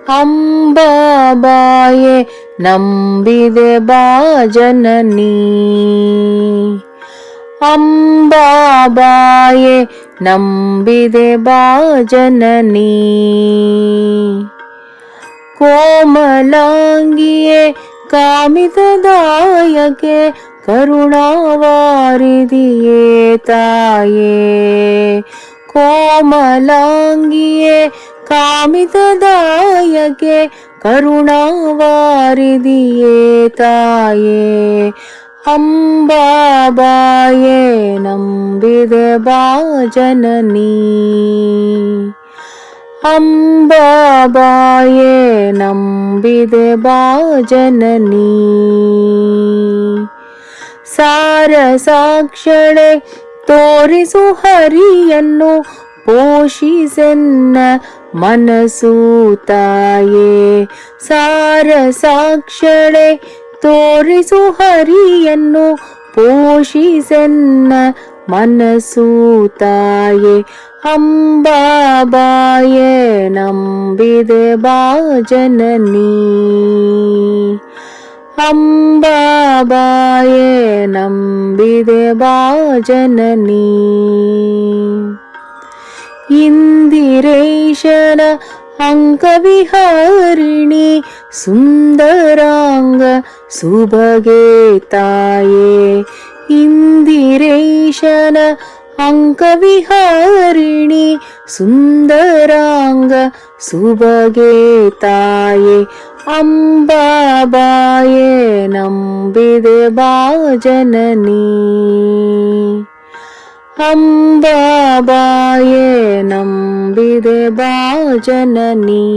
ಅಂಬಾಬಾಯೇ ನಂಬಿದೆ ಬಾ ಜನನಿ. ಅಂಬಾಬಾಯೇ ನಂಬಿದೆ ಬಾ ಜನನಿ. ಕೋಮಲಾಂಗಿಯೇ ಕಾಮಿತದಾಯಕೆ ಕರುಣಾವಾರಿಧಿಯೇ ತಾಯೇ. ಕೋಮಲಾಂಗಿಯೇ ಕಾಮಿತದಾಯಕೆ ಕರುಣಾವಾರಿಧಿಯೇ ತಾಯೇ. ಅಂಬಾಬಾಯೇ ನಂಬಿದೆ ಬಾ ಜನನಿ. ಅಂಬಾಬಾಯೇ ನಂಬಿದೆ ಬಾ ಜನನಿ. ಸಾರ ಸಾಕ್ಷಳೆ ತೋರಿಸು ಹರಿಯನ್ನು ಪೋಷಿಸೆನ್ನ ಮನಸ್ಸು ತಾಯೇ. ಸಾರ ಸಾಕ್ಷಳೆ ತೋರಿಸು ಹರಿಯನ್ನು ಪೋಷಿಸೆನ್ನ ಮನಸ್ಸು ತಾಯೇ. ಅಂಬಾಬಾಯೇ ನಂಬಿದೆ ಬಾ ಜನನಿ. ಅಂಬಾಬಾಯೇ ನಂಬಿದೆ ಬಾ ಜನನಿ. ಇಂದಿರೇಶನ ಅಂಕವಿಹಾರಿಣಿ ಸುಂದರಾಂಗ ಸುಭಗೆ ತಾಯೇ. ಇಂದಿರೇಶನ ಅಂಕವಿಹಾರಿಣಿ ಸುಂದರಾಂಗ ಸುಭಗೆ ತಾಯೇ. ಅಂಬಾಬಾಯೇ ನಂಬಿದೆ ಬಾ ಜನನಿ. ಅಂಬಾಬಾಯೇ ನಂಬಿದೆ ಬಾ ಜನನಿ.